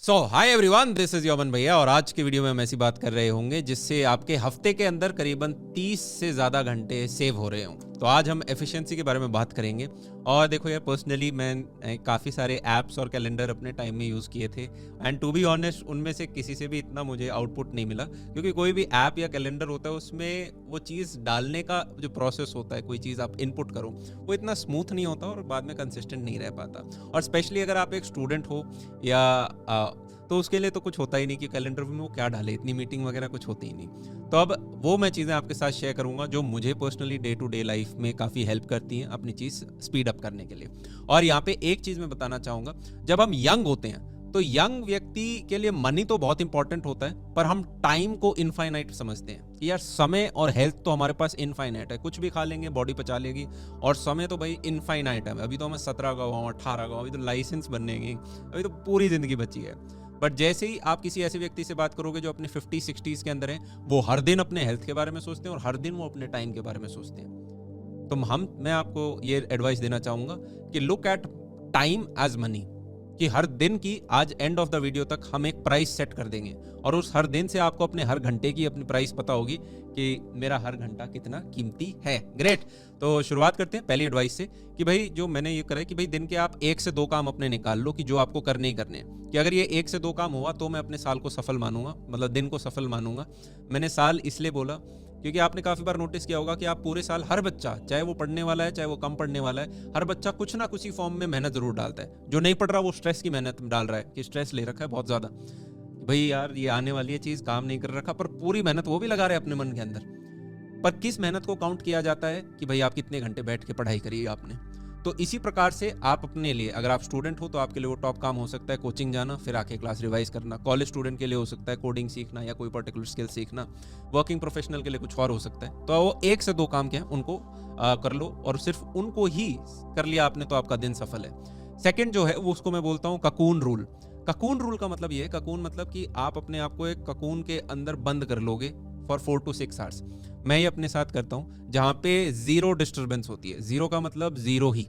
So hi everyone, this is Yemen भैया और आज की वीडियो में हम ऐसी बात कर रहे होंगे जिससे आपके हफ्ते के अंदर करीबन 30 से ज़्यादा घंटे सेव हो रहे हों। तो आज हम एफिशिएंसी के बारे में बात करेंगे। और देखो यार, पर्सनली मैं काफ़ी सारे ऐप्स और कैलेंडर अपने टाइम में यूज़ किए थे एंड टू बी ऑनेस्ट उनमें से किसी से भी इतना मुझे आउटपुट नहीं मिला, क्योंकि कोई भी ऐप या कैलेंडर होता है उसमें वो चीज़ डालने का जो प्रोसेस होता है, कोई चीज़ आप इनपुट करो वो इतना स्मूथ नहीं होता और बाद में कंसिस्टेंट नहीं रह पाता। और स्पेशली अगर आप एक स्टूडेंट हो या तो उसके लिए तो कुछ होता ही नहीं कि कैलेंडर में वो क्या डाले, इतनी मीटिंग वगैरह कुछ होती ही नहीं। तो अब वो मैं चीज़ें आपके साथ शेयर करूंगा जो मुझे personally day to day life में काफ़ी हेल्प करती हैं अपनी चीज़ स्पीड अप करने के लिए। और यहाँ पे एक चीज़ मैं बताना चाहूँगा, जब हम यंग होते हैं तो यंग व्यक्ति के लिए मनी तो बहुत इंपॉर्टेंट होता है, पर हम टाइम को इनफाइनाइट समझते हैं कि यार समय और हेल्थ तो हमारे पास इनफाइनाइट है, कुछ भी खा लेंगे बॉडी पचा लेगी, और समय तो भाई इनफाइनाइट है। अभी तो मैं 17 का हुआ, 18 का हुआ, अभी तो लाइसेंस बनने, अभी तो पूरी जिंदगी बची है। बट जैसे ही आप किसी ऐसे व्यक्ति से बात करोगे जो अपने 50-60s के अंदर हैं, वो हर दिन अपने हेल्थ के बारे में सोचते हैं और हर दिन वो अपने टाइम के बारे में सोचते हैं। तो मैं आपको ये एडवाइस देना चाहूँगा कि look at time as money, कि हर दिन की आज एंड ऑफ द वीडियो तक हम एक प्राइस सेट कर देंगे और उस हर दिन से आपको अपने हर घंटे की अपनी प्राइस पता होगी कि मेरा हर घंटा कितना कीमती है। ग्रेट। तो शुरुआत करते हैं पहली एडवाइस से कि भाई जो मैंने ये करा है कि भाई दिन के आप 1 से 2 काम अपने निकाल लो कि जो आपको करने ही करने हैं, कि अगर ये 1 से 2 काम हुआ तो मैं अपने साल को सफल मानूंगा, मतलब दिन को सफल मानूंगा। मैंने साल इसलिए बोला क्योंकि आपने काफ़ी बार नोटिस किया होगा कि आप पूरे साल हर बच्चा, चाहे वो पढ़ने वाला है चाहे वो कम पढ़ने वाला है, हर बच्चा कुछ ना कुछ फॉर्म में मेहनत जरूर डालता है। जो नहीं पढ़ रहा वो स्ट्रेस की मेहनत डाल रहा है कि स्ट्रेस ले रखा है बहुत ज़्यादा, भाई यार ये आने वाली है चीज़, काम नहीं कर रखा, पर पूरी मेहनत वो भी लगा रहे अपने मन के अंदर। पर किस मेहनत को काउंट किया जाता है कि भाई आप कितने घंटे बैठ के पढ़ाई करी आपने। तो इसी प्रकार से आप अपने लिए, अगर आप स्टूडेंट हो तो आपके लिए वो टॉप काम हो सकता है कोचिंग जाना, फिर आके क्लास रिवाइज करना। कॉलेज स्टूडेंट के लिए हो सकता है कोडिंग सीखना या कोई पर्टिकुलर स्किल सीखना। वर्किंग प्रोफेशनल के लिए कुछ और हो सकता है। तो वो 1 से 2 काम क्या है उनको कर लो, और सिर्फ उनको ही कर लिया आपने तो आपका दिन सफल है। सेकेंड जो है वो उसको मैं बोलता हूँ ककून रूल। ककून रूल का मतलब ये है, ककून मतलब कि आप अपने आप को एक ककून के अंदर बंद कर लोगे फॉर 4 to 6 आवर्स। मैं ये अपने साथ करता हूँ जहाँ पे जीरो डिस्टर्बेंस होती है। जीरो का मतलब जीरो ही,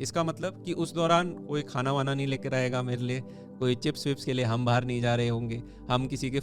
इसका मतलब कि उस दौरान कोई खाना वाना नहीं लेकर आएगा मेरे लिए, कोई चिप्स विप्स के लिए हम बाहर नहीं जा रहे होंगे, हम किसी के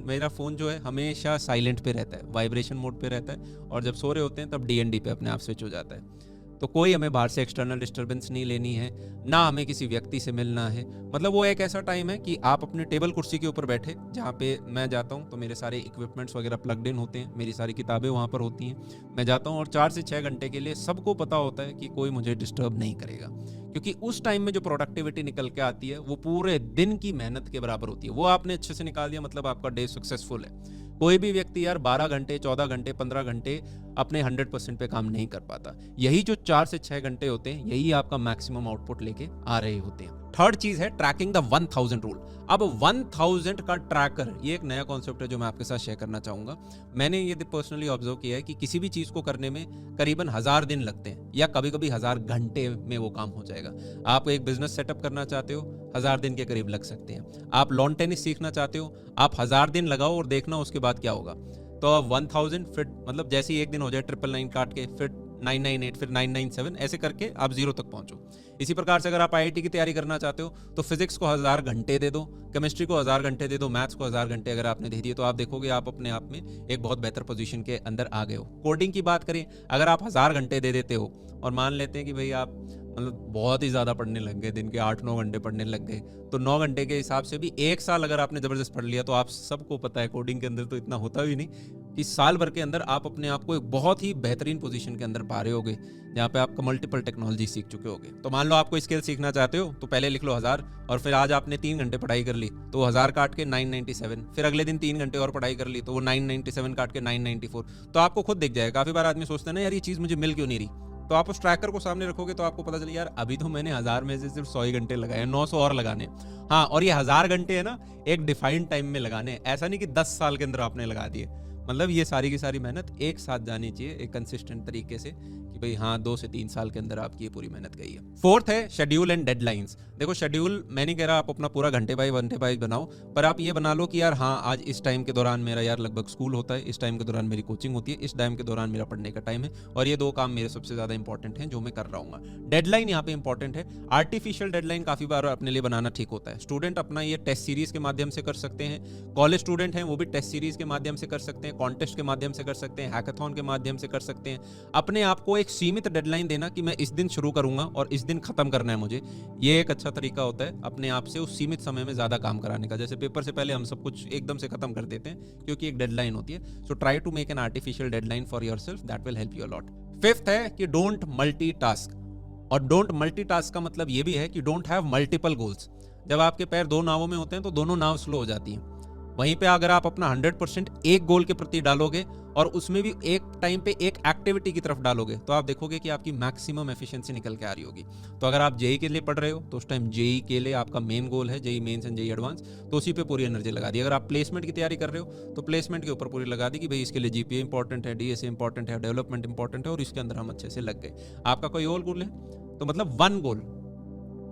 मेरा फ़ोन जो है हमेशा साइलेंट पे रहता है, वाइब्रेशन मोड पे रहता है, और जब सो रहे होते हैं तब डीएनडी पे अपने आप स्विच हो जाता है। तो कोई हमें बाहर से एक्सटर्नल डिस्टर्बेंस नहीं लेनी है, ना हमें किसी व्यक्ति से मिलना है। मतलब वो एक ऐसा टाइम है कि आप अपने टेबल कुर्सी के ऊपर बैठे, जहाँ पे मैं जाता हूँ तो मेरे सारे इक्विपमेंट्स वगैरह प्लग्ड इन होते हैं, मेरी सारी किताबें वहाँ पर होती हैं। मैं जाता हूँ और 4 से 6 घंटे के लिए सबको पता होता है कि कोई मुझे डिस्टर्ब नहीं करेगा, क्योंकि उस टाइम में जो प्रोडक्टिविटी निकल के आती है वो पूरे दिन की मेहनत के बराबर होती है। वो आपने अच्छे से निकाल दिया, मतलब आपका डे सक्सेसफुल है। कोई भी व्यक्ति यार 12 घंटे, 14 घंटे, 15 घंटे अपने 100% पे काम नहीं कर पाता। यही जो 4 से 6 घंटे होते हैं, यही आपका मैक्सिमम आउटपुट लेके आ रहे होते हैं। थर्ड चीज है ट्रैकिंग द 1000 रूल। अब 1000 का ट्रैकर, ये एक नया कॉन्सेप्ट है जो मैं आपके साथ शेयर करना चाहूंगा। मैंने ये पर्सनली ऑब्जर्व किया है कि किसी भी चीज को करने में करीबन 1000 दिन लगते हैं, या कभी कभी 1000 घंटे में वो काम हो जाएगा। आप एक बिजनेस सेटअप करना चाहते हो, 1000 दिन के करीब लग सकते हैं। आप लॉन टेनिस सीखना चाहते हो, आप 1000 दिन लगाओ और देखना उसके बाद क्या होगा। तो 1000 फिर मतलब जैसे ही एक दिन हो जाए 999 काट के, फिर 998, फिर 997, ऐसे करके आप 0 तक पहुंचो। इसी प्रकार से अगर आप आईआईटी की तैयारी करना चाहते हो तो फिजिक्स को 1000 घंटे दे दो, केमिस्ट्री को 1000 घंटे दे दो, मैथ्स को 1000 घंटे अगर आपने दे दिए तो आप देखोगे आप अपने आप में एक बहुत बेहतर पोजीशन के अंदर आ गए हो। कोडिंग की बात करें, अगर आप 1000 घंटे दे देते हो और मान लेते हैं कि भाई आप मतलब बहुत ही ज़्यादा पढ़ने लग गए, दिन के 8-9 घंटे पढ़ने लग गए, तो 9 घंटे के हिसाब से भी 1 साल अगर आपने ज़बरदस्त पढ़ लिया, तो आप सबको पता है कोडिंग के अंदर तो इतना होता भी नहीं, कि साल भर के अंदर आप अपने आप को एक बहुत ही बेहतरीन पोजीशन के अंदर पा रहे होगे, जहाँ पे आपका मल्टीपल टेक्नोलॉजी सीख चुके होगे। तो मान लो आप कोई स्किल सीखना चाहते हो तो पहले लिख लो 1000, और फिर आज आपने 3 घंटे पढ़ाई कर ली तो 1000 काट के 997, फिर अगले दिन 3 घंटे और पढ़ाई कर ली तो वो 997 काट के 994। तो आपको खुद दिख जाएगा। काफ़ी बार आदमी सोचते हैं ना यार ये चीज़ मुझे मिल क्यों नहीं रही, तो आप उस ट्रैकर को सामने रखोगे तो आपको पता चले यार अभी तो मैंने 1000 में से सिर्फ 100 ही घंटे लगाए, 900 और लगाने। हाँ, और ये 1000 घंटे है ना एक डिफाइंड टाइम में लगाने, ऐसा नहीं कि 10 साल के अंदर आपने लगा दिए। मतलब ये सारी की सारी मेहनत एक साथ जानी चाहिए एक कंसिस्टेंट तरीके से कि भाई हाँ 2 से 3 साल के अंदर आपकी ये पूरी मेहनत गई है। फोर्थ है शेड्यूल एंड डेडलाइंस। देखो शेड्यूल मैं नहीं कह रहा आप अपना पूरा घंटे बाई बनाओ, पर आप ये बना लो कि यार हाँ आज इस टाइम के दौरान मेरा यार लगभग स्कूल होता है, इस टाइम के दौरान मेरी कोचिंग होती है, इस टाइम के दौरान मेरा पढ़ने का टाइम है, और ये 2 काम मेरे सबसे ज़्यादा इंपॉर्टेंट हैं जो मैं कर रहा हूँ। डेडलाइन यहाँ पे इंपॉर्टेंट है। आर्टिफिशियल डेडलाइन काफ़ी बार अपने लिए बनाना ठीक होता है। स्टूडेंट अपना ये टेस्ट सीरीज के माध्यम से कर सकते हैं, कॉलेज स्टूडेंट हैं वो भी टेस्ट सीरीज के माध्यम से कर सकते हैं, कॉन्टेस्ट के माध्यम से कर सकते हैं, हैकाथॉन के माध्यम से कर सकते हैं। अपने आप को एक सीमित डेडलाइन देना कि मैं इस दिन शुरू करूंगा और इस दिन खत्म करना है मुझे, ये एक अच्छा तरीका होता है अपने आप से उस सीमित समय में ज्यादा काम कराने का। जैसे पेपर से पहले हम सब कुछ एकदम से खत्म कर देते हैं क्योंकि एक डेडलाइन होती है। So try to make an artificial deadline for yourself, that will help you a lot. Fifth है कि डोंट मल्टीटास्क। और डोंट मल्टीटास्क का मतलब ये भी है कि डोंट हैव मल्टीपल गोल्स। जब आपके पैर 2 नावों में होते हैं तो दोनों नाव स्लो हो जाती हैं। वहीं पे अगर आप अपना 100% एक गोल के प्रति डालोगे और उसमें भी एक टाइम पे एक एक्टिविटी की तरफ डालोगे तो आप देखोगे कि आपकी मैक्सिमम एफिशिएंसी निकल के आ रही होगी। तो अगर आप जेई के लिए पढ़ रहे हो तो उस टाइम जेई के लिए आपका मेन गोल है JEE Mains and JEE advance, तो उसी पे पूरी एनर्जी लगा दी। अगर आप प्लेसमेंट की तैयारी कर रहे हो तो प्लेसमेंट के ऊपर पूरी लगा दी कि भाई इसके लिए जीपीए इंपॉर्टेंट है, डीएसए इंपॉर्टेंट है, डेवलपमेंट इंपॉर्टेंट है, और इसके अंदर हम अच्छे से लग गए। आपका कोई और गोल है तो मतलब 1 गोल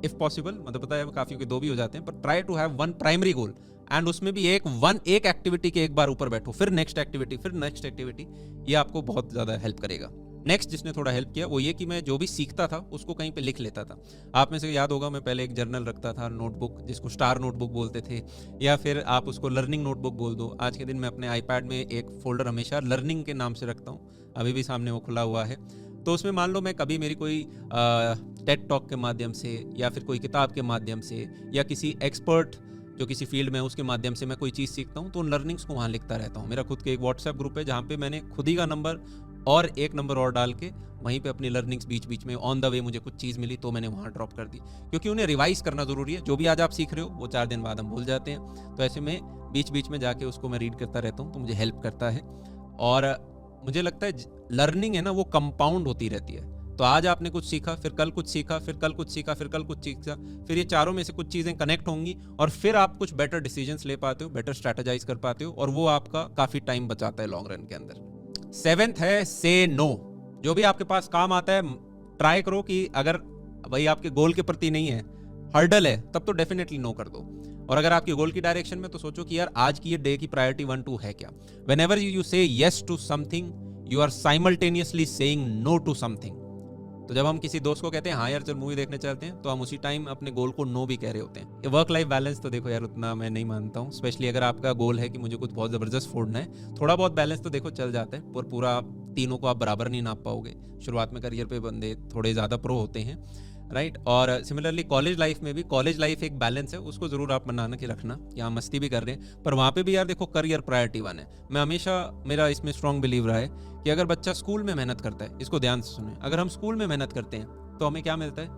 इफ पॉसिबल, मतलब पता है काफी के 2 भी हो जाते हैं, पर try to have 1 primary goal, and उसमें भी एक एक्टिविटी के एक बार ऊपर बैठो, फिर नेक्स्ट एक्टिविटी, फिर नेक्स्ट एक्टिविटी। ये आपको बहुत ज्यादा हेल्प करेगा। नेक्स्ट जिसने थोड़ा हेल्प किया वो ये कि मैं जो भी सीखता था उसको कहीं पे लिख लेता था। आप में से याद होगा मैं पहले एक जर्नल रखता था, नोटबुक, जिसको स्टार नोटबुक बोलते थे, या फिर आप उसको लर्निंग नोटबुक बोल दो। आज के दिन मैं अपने आईपैड में एक फोल्डर हमेशा लर्निंग के नाम से रखता हूँ, अभी भी सामने वो खुला हुआ है। तो उसमें मान लो मैं कभी मेरी कोई टेड टॉक के माध्यम से या फिर कोई किताब के माध्यम से या किसी एक्सपर्ट जो किसी फील्ड में है उसके माध्यम से मैं कोई चीज़ सीखता हूँ तो उन लर्निंग्स को वहाँ लिखता रहता हूँ। मेरा खुद के एक व्हाट्सएप ग्रुप है जहाँ पे मैंने खुद ही का नंबर और एक नंबर और डाल के वहीं पे अपनी लर्निंग्स बीच बीच में ऑन द वे मुझे कुछ चीज़ मिली तो मैंने वहाँ ड्रॉप कर दी, क्योंकि उन्हें रिवाइज करना ज़रूरी है। जो भी आज आप सीख रहे हो वो 4 दिन बाद हम भूल जाते हैं, तो ऐसे में बीच बीच में जाके उसको मैं रीड करता रहता हूँ तो मुझे हेल्प करता है। और मुझे लगता है लर्निंग है ना वो कंपाउंड होती रहती है। तो आज आपने कुछ सीखा, फिर कल कुछ सीखा, फिर कल कुछ सीखा, फिर कल कुछ सीखा, फिर ये चारों में से कुछ चीज़ें कनेक्ट होंगी और फिर आप कुछ बेटर डिसीजंस ले पाते हो, बेटर स्ट्रैटेजाइज कर पाते हो, और वो आपका काफ़ी टाइम बचाता है लॉन्ग रन के अंदर। 7th है से नो। जो भी आपके पास काम आता है ट्राई करो कि अगर भाई आपके गोल के प्रति नहीं है, हर्डल है, तब तो डेफिनेटली नो कर दो। और अगर आपकी गोल की डायरेक्शन में तो सोचो कि यार आज की ये डे की प्रायोरिटी 1 2 है क्या। Whenever you say yes to something you are simultaneously saying no to something. तो जब हम किसी दोस्त को कहते हैं हाँ यार चल मूवी देखने चलते हैं, तो हम उसी टाइम अपने गोल को नो भी कह रहे होते हैं। ये वर्क लाइफ बैलेंस तो देखो यार उतना मैं नहीं मानता हूँ, स्पेशली अगर आपका गोल है कि मुझे कुछ बहुत ज़बरदस्त फोड़ना है। थोड़ा बहुत बैलेंस तो देखो चल जाता है, पर पूरा तीनों को आप बराबर नहीं नाप पाओगे। शुरुआत में करियर पे बंदे थोड़े ज़्यादा प्रो होते हैं, राइट। और सिमिलरली कॉलेज लाइफ में भी, कॉलेज लाइफ एक बैलेंस है, उसको जरूर आप बनाना कि रखना। यहाँ मस्ती भी कर रहे हैं पर वहाँ पे भी यार देखो करियर प्रायोरिटी 1 है। मैं हमेशा, मेरा इसमें स्ट्रॉन्ग बिलीव रहा है कि अगर बच्चा स्कूल में मेहनत करता है, इसको ध्यान से सुने, अगर हम स्कूल में मेहनत करते हैं तो हमें क्या मिलता है?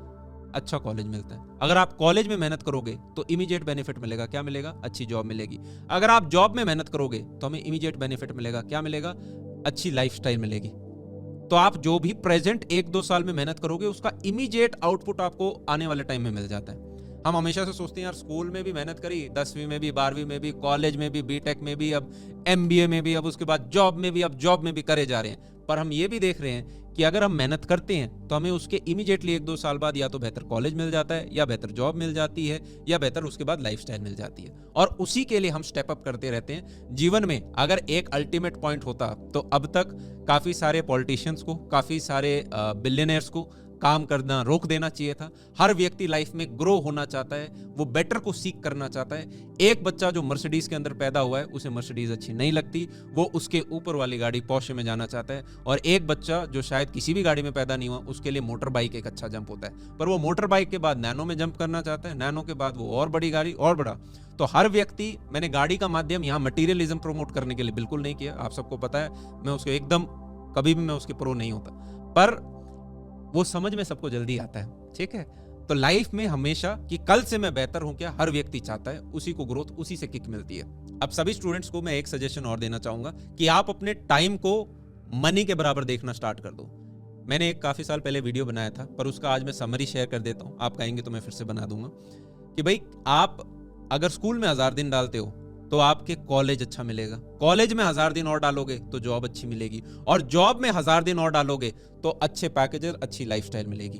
अच्छा कॉलेज मिलता है। अगर आप कॉलेज में मेहनत करोगे तो इमीडिएट बेनिफिट मिलेगा, क्या मिलेगा? अच्छी जॉब मिलेगी। अगर आप जॉब में मेहनत करोगे तो हमें इमीडिएट बेनिफिट मिलेगा, क्या मिलेगा? अच्छी लाइफस्टाइल मिलेगी। तो आप जो भी प्रेजेंट 1-2 साल में मेहनत करोगे उसका इमीडिएट आउटपुट आपको आने वाले टाइम में मिल जाता है। हम हमेशा से सोचते हैं यार स्कूल में भी मेहनत करी, 10वीं में भी, 12वीं में भी, कॉलेज में भी, बीटेक में भी, अब एमबीए में भी, अब उसके बाद जॉब में भी, अब जॉब में भी करे जा रहे हैं। पर हम ये भी देख रहे हैं कि अगर हम मेहनत करते हैं तो हमें उसके इमीडिएटली 1-2 साल बाद या तो बेहतर कॉलेज मिल जाता है, या बेहतर जॉब मिल जाती है, या बेहतर उसके बाद लाइफस्टाइल मिल जाती है। और उसी के लिए हम स्टेप अप करते रहते हैं जीवन में। अगर एक अल्टीमेट पॉइंट होता तो अब तक काफ़ी सारे पॉलिटिशियंस को, काफ़ी सारे बिलियनर्स को काम करना रोक देना चाहिए था। हर व्यक्ति लाइफ में ग्रो होना चाहता है, वो बेटर को सीख करना चाहता है। एक बच्चा जो मर्सिडीज के अंदर पैदा हुआ है उसे मर्सिडीज अच्छी नहीं लगती, वो उसके ऊपर वाली गाड़ी पोर्शे में जाना चाहता है। और एक बच्चा जो शायद किसी भी गाड़ी में पैदा नहीं हुआ, उसके लिए मोटर बाइक एक अच्छा जंप होता है, पर वो मोटर बाइक के बाद नैनो में जंप करना चाहता है, नैनो के बाद वो और बड़ी गाड़ी और बड़ा। तो हर व्यक्ति, मैंने गाड़ी का माध्यम यहाँ मटीरियलिज्म प्रमोट करने के लिए बिल्कुल नहीं किया, आप सबको पता है मैं उसको एकदम कभी भी मैं उसके प्रो नहीं होता, पर वो समझ में सबको जल्दी आता है, ठीक है। तो लाइफ में हमेशा कि कल से मैं बेहतर हूं क्या, हर व्यक्ति चाहता है, उसी को ग्रोथ, उसी से किक मिलती है। अब सभी स्टूडेंट्स को मैं एक सजेशन और देना चाहूंगा कि आप अपने टाइम को मनी के बराबर देखना स्टार्ट कर दो। मैंने एक काफी साल पहले वीडियो बनाया था, पर उसका आज मैं समरी शेयर कर देता हूं, आप कहेंगे तो मैं फिर से बना दूंगा कि भाई आप अगर स्कूल में 1000 दिन डालते हो तो आपके कॉलेज अच्छा मिलेगा, कॉलेज में 1000 दिन और डालोगे तो जॉब अच्छी मिलेगी, और जॉब में 1000 दिन और डालोगे तो अच्छे पैकेजेस, अच्छी लाइफस्टाइल मिलेगी।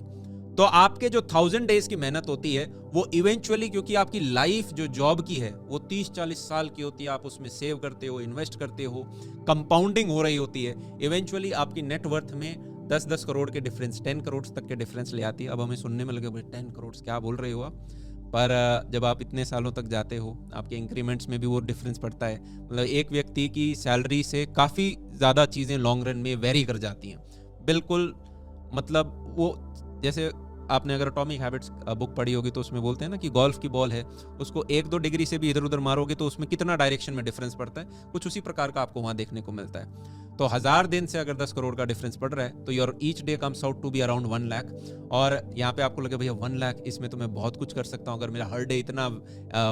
तो आपके जो 1000 डेज की मेहनत होती है वो इवेंचुअली, क्योंकि आपकी लाइफ जो जॉब की है वो 30-40 साल की होती है, आप उसमें सेव करते हो, इन्वेस्ट करते हो, कंपाउंडिंग हो रही होती है, इवेंचुअली आपकी नेटवर्थ में 10-10 करोड़ के डिफरेंस, 10 करोड़ तक के डिफरेंस ले आती है। अब हमें सुनने में लगे भाई 10 करोड़ क्या बोल रहे हो आप, पर जब आप इतने सालों तक जाते हो आपके इंक्रीमेंट्स में भी वो डिफरेंस पड़ता है। मतलब एक व्यक्ति की सैलरी से काफ़ी ज़्यादा चीज़ें लॉन्ग रन में वेरी कर जाती हैं, बिल्कुल। मतलब वो जैसे आपने अगर एटॉमिक हैबिट्स बुक पढ़ी होगी तो उसमें बोलते हैं ना कि गोल्फ की बॉल है, उसको 1-2 डिग्री से भी इधर उधर मारोगे तो उसमें कितना डायरेक्शन में डिफरेंस पड़ता है, कुछ उसी प्रकार का आपको वहाँ देखने को मिलता है। तो 1000 दिन से अगर 10 करोड़ का डिफरेंस पड़ रहा है तो your each day comes out to be around 1 lakh. और यहाँ पे आपको लगे भैया 1 लाख, इसमें तो मैं बहुत कुछ कर सकता हूँ अगर मेरा हर डे इतना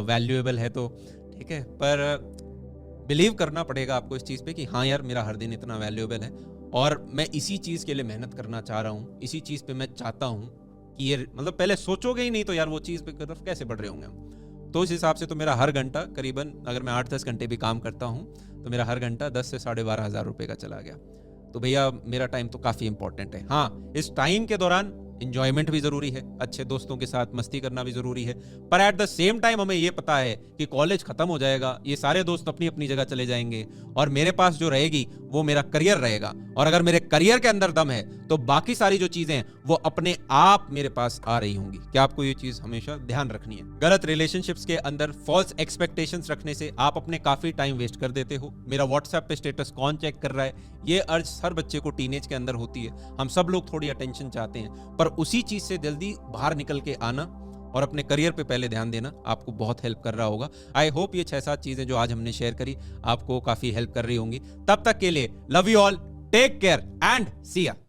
वैल्यूएबल है तो, ठीक है। पर बिलीव करना पड़ेगा आपको इस चीज़ पे कि हाँ यार मेरा हर दिन इतना वैल्यूएबल है और मैं इसी चीज़ के लिए मेहनत करना चाह रहा हूँ, इसी चीज़ पे मैं चाहता हूँ कि ये, मतलब पहले सोचोगे ही नहीं तो यार वो चीज़ पे तरफ कैसे बढ़ रहे होंगे हम। तो इस हिसाब से तो मेरा हर घंटा करीबन, अगर मैं 8-10 घंटे भी काम करता हूँ तो मेरा हर घंटा 10 से 12,500 रुपये का चला गया। तो भैया मेरा टाइम तो काफ़ी इंपॉर्टेंट है। हाँ, इस टाइम के दौरान इंजॉयमेंट भी ज़रूरी है, अच्छे दोस्तों के साथ मस्ती करना भी ज़रूरी है, पर एट द सेम टाइम हमें ये पता है कि कॉलेज ख़त्म हो जाएगा, ये सारे दोस्त अपनी अपनी जगह चले जाएंगे और मेरे पास जो रहेगी वो मेरा करियर रहेगा। और अगर मेरे करियर के अंदर दम है तो बाकी सारी जो चीज़ें वो अपने आप मेरे पास आ रही होंगी। क्या आपको ये चीज़ हमेशा ध्यान रखनी है। गलत रिलेशनशिप्स के अंदर फॉल्स एक्सपेक्टेशंस रखने से आप अपने काफ़ी टाइम वेस्ट कर देते हो। मेरा व्हाट्सएप पे स्टेटस कौन चेक कर रहा है, ये अर्ज हर बच्चे को टीनेज के अंदर होती है। हम सब लोग थोड़ी अटेंशन चाहते हैं, पर उसी चीज़ से जल्दी बाहर निकल के आना और अपने करियर पे पहले ध्यान देना आपको बहुत हेल्प कर रहा होगा। आई होप ये 6-7 चीज़ें जो आज हमने शेयर करी आपको काफ़ी हेल्प कर रही होंगी। तब तक के लिए love you all, take care and see या।